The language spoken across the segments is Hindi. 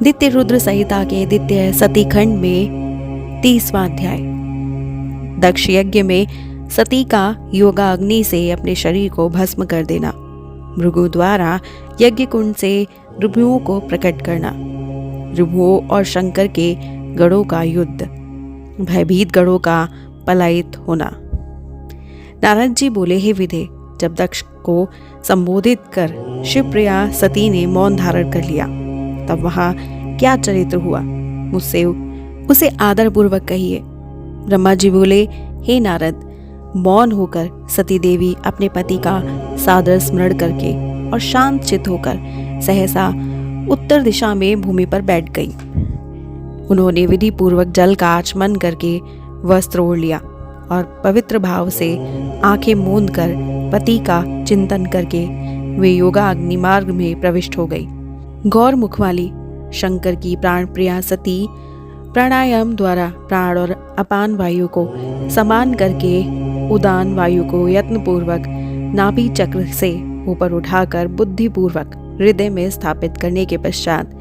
दित्य रुद्र संहिता के द्वितीय सती खंड में 30वां अध्याय। दक्ष यज्ञ में सती का योगाग्नि से अपने शरीर को भस्म कर देना, भृगु द्वारा यज्ञ कुंड से ऋभुओं को प्रकट करना, ऋभुओं और शंकर के गढ़ों का युद्ध, भयभीत गढ़ों का पलायित होना। नारद जी बोले, हे विधे, जब दक्ष को संबोधित कर शिवप्रिया सती ने मौन धारण कर लिया, तब वहां क्या चरित्र हुआ, मुझसे उसे आदर पूर्वक कहिए। ब्रह्मा जी बोले, हे नारद, मौन होकर सती देवी अपने पति का सादर स्मरण करके और शांत चित्त होकर सहसा उत्तर दिशा में भूमि पर बैठ गई। उन्होंने विधि पूर्वक जल का आचमन करके वस्त्र ओढ़ लिया और पवित्र भाव से आंखें मूंद कर पति का चिंतन करके वे योगा अग्नि मार्ग में प्रविष्ट हो गई। गौर मुख वाली शंकर की प्राण प्रिया सती प्राणायाम द्वारा प्राण और अपान वायु को समान करके उदान वायु को यत्न पूर्वक नाभि चक्र से ऊपर उठाकर बुद्धि पूर्वक हृदय में स्थापित करने के पश्चात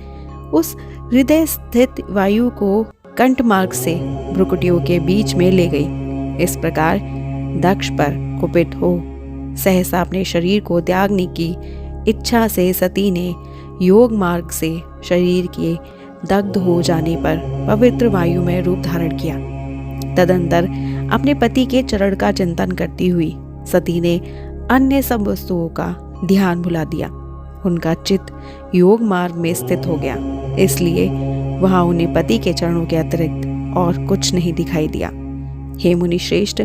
उस हृदय स्थित वायु को कंठ मार्ग से भ्रुकुटियों के बीच में ले गई। इस प्रकार दक्ष पर कुपित हो सहसा अपने शरीर को त्यागने की इच्छा से सती ने योग मार्ग से शरीर के दग्ध हो जाने पर पवित्र वायु में रूप धारण किया। तदंतर अपने पति के चरण का चिंतन करती हुई सती ने अन्य सब वस्तुओं का ध्यान भुला दिया। उनका चित्त योग मार्ग में स्थित हो गया, इसलिए वहां उन्हें पति के चरणों के अतिरिक्त और कुछ नहीं दिखाई दिया। हे मुनि श्रेष्ठ,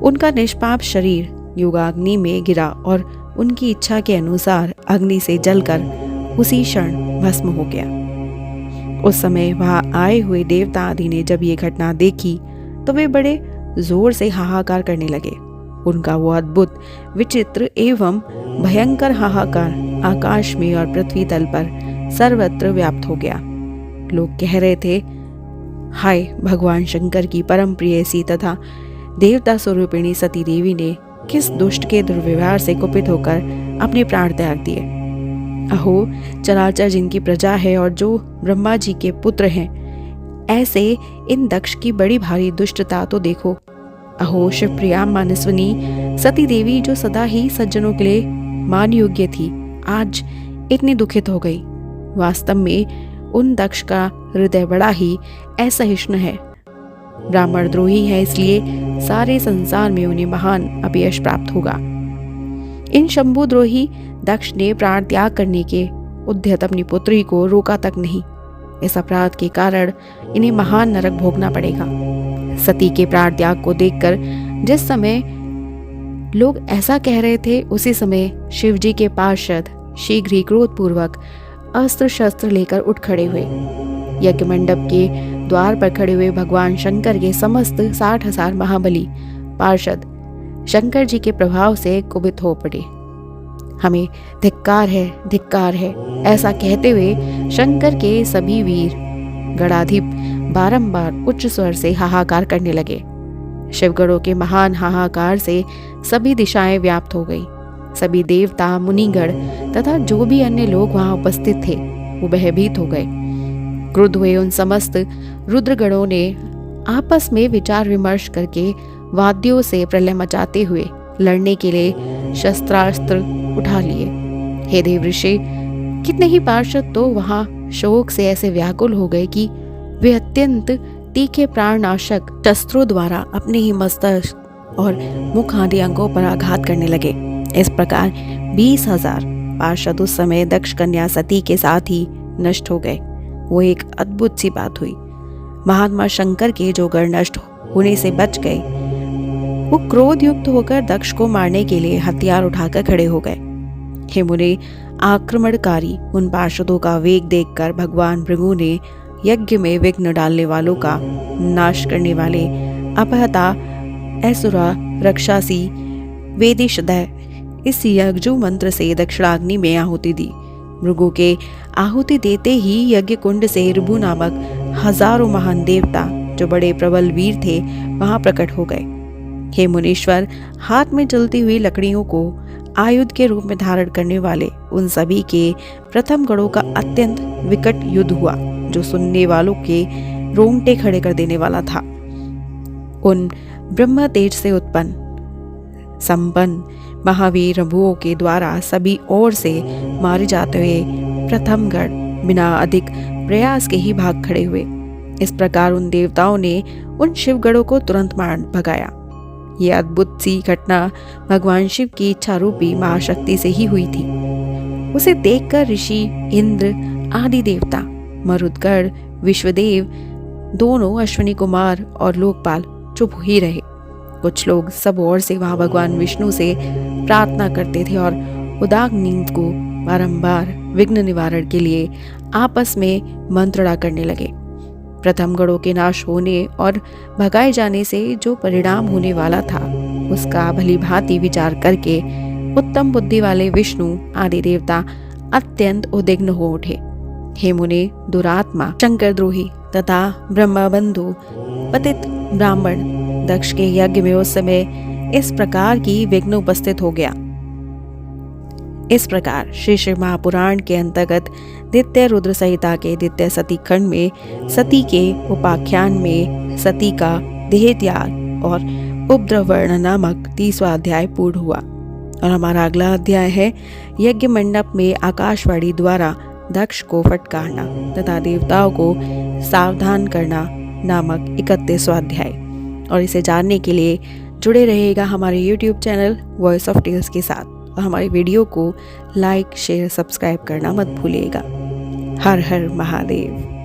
उनका निष्पाप शरीर योगाग्नि में गिरा और उनकी इच्छा के अनुसार अग्नि से जलकर उसी क्षण भस्म हो गया। उस समय वहां आए हुए देवता आदि ने जब ये घटना देखी तो वे बड़े जोर से हाहाकार करने लगे। उनका वो अद्भुत, विचित्र एवं भयंकर हाहाकार आकाश में और पृथ्वी तल पर सर्वत्र व्याप्त हो गया। लोग कह रहे थे, हाय, भगवान शंकर की परम प्रियसी तथा देवता स्वरूपिणी सती देवी ने किस दुष्ट के दुर्व्यवहार से कुपित होकर अपने प्राण त्याग दिए। अहो, चराचर जिनकी प्रजा है और जो ब्रह्मा जी के पुत्र हैं, ऐसे इन दक्ष की बड़ी भारी दुष्टता तो देखो। अहो, शिवप्रिया मानसवनी सती देवी जो सदा ही सज्जनों के लिए मान योग्य थी, आज इतनी दुखित हो गई। वास्तव में उन दक्ष का हृदय बड़ा ही असहिष्णु है, ब्राह्मण द्रोही है, इसलिए सारे संसार में उन्हें महान अपयश प्राप्त होगा। इन शंभुद्रोही दक्ष ने प्राण त्याग करने के उद्यत अपनी पुत्री को रोका तक नहीं। इस अपराध के कारण इन्हें महान नरक भोगना पड़ेगा। सती के प्राण त्याग को देखकर जिस समय लोग ऐसा कह रहे थे, उसी समय शिवजी के पार्षद शीघ्र ही क्रोधपूर्वक अस्त्र शस्त्र लेकर उठ खड़े हुए। यज्ञ मंडप के द्वार पर खड़े हुए भगवान शंकर के समस्त 60,000 महाबली पार्षद शंकर जी के प्रभाव से कुपित हो पड़े। हमें धिक्कार है, ऐसा कहते हुए शंकर के सभी वीर गणाधिप बारंबार उच्च स्वर से हाहाकार करने लगे। शिवगणों के महान हाहाकार से सभी दिशाएं व्याप्त हो गई। सभी देवता, मुनिगण तथा जो भी अन्य लोग वहां उपस्थित थे वो भयभीत हो गए। क्रुद्ध हुए उन समस्त रुद्रगणों ने आपस में विचार विमर्श करके वाद्यों से प्रलय मचाते हुए लड़ने के लिए शस्त्रास्त्र उठा लिए। हे देव ऋषि, कितने ही पार्षद तो वहां शोक से ऐसे व्याकुल हो गए कि वे अत्यंत तीखे प्राणनाशक शस्त्रों द्वारा अपने ही मस्तक और मुख आदि अंगों पर आघात करने लगे। इस प्रकार 20,000 पार्षद उस समय दक्ष कन्या सती के साथ ही नष्ट हो गए। वो एक अद्भुत सी बात हुई। महात्मा शंकर के जो गण नष्ट होने से बच गए, वो क्रोध युक्त होकर दक्ष को मारने के लिए हथियार उठाकर खड़े हो गए। हे मुने, आक्रमणकारी उन पार्षदों का वेग देखकर भगवान भृगु ने यज्ञ में विघ्न डालने वालों का नाश करने वाले अपहता असुरा रक्षासी वेदिशदय इस यज्ञ मंत्र से दक्षिणाग्नि में आहुति दी। भृगु के आहुति देते ही यज्ञ कुंड से ऋभु नामक हजारों महान देवता जो बड़े प्रबल वीर थे वहां प्रकट हो गए। हे मुनीश्वर, हाथ में जलती हुई लकड़ियों को आयुध के रूप में धारण करने वाले उन सभी के प्रथम गणों का अत्यंत विकट युद्ध हुआ। जो सुनने वालों के रोंगटे खड़े कर देने वाला था। उन ब्रह्म तेज से उत्पन्न संपन्न महावीर रघुओं के द्वारा सभी ओर से मारे जाते हुए प्रथमगढ़ बिना अधिक प्रयास के ही भाग खड़े हुए। इस प्रकार उन देवताओं ने उन शिवगढ़ों को तुरंत मार भगाया। ये अद्भुत सी घटना भगवान शिव की इच्छा रूपी महाशक्ति से ही हुई थी। उसे देखकर ऋषि, इंद्र आदि देवता, मरुदगढ़, विश्वदेव, दोनों अश्विनी कुमार और लोकपाल चुप ही रहे। कुछ लोग सब ओर से वहां भगवान विष्णु से प्रार्थना करते थे और उदाग्नि को बारंबार विघ्न निवारण के लिए आपस में मंत्रणा करने लगे। प्रथमगढ़ों के नाश होने और भगाए जाने से जो परिणाम होने वाला था उसका भली भांति विचार करके उत्तम बुद्धि वाले विष्णु आदि देवता अत्यंत उद्विग्न हो उठे। हे मुने, दुरात्मा, शंकरद्रोही तथा ब्रह्मबंधु पतित ब्राह्मण दक्ष के यज्ञ में उस समय इस प्रकार की विघ्न उपस्थित हो गया। इस प्रकार श्री शिव महापुराण के अंतर्गत द्वितीय रुद्र संहिता के द्वितीय सती खंड में सती के उपाख्यान में सती का देह त्याग और उपद्रव वर्णन नामक 30वां अध्याय पूर्ण हुआ। और हमारा अगला अध्याय है यज्ञ मंडप में आकाशवाणी द्वारा दक्ष को फटकारना तथा देवताओं को सावधान करना नामक 31वां अध्याय। और इसे जानने के लिए जुड़े रहेगा हमारे YouTube channel voice of tales के साथ और हमारी वीडियो को लाइक, शेयर, सब्सक्राइब करना मत भूलिएगा। हर हर महादेव।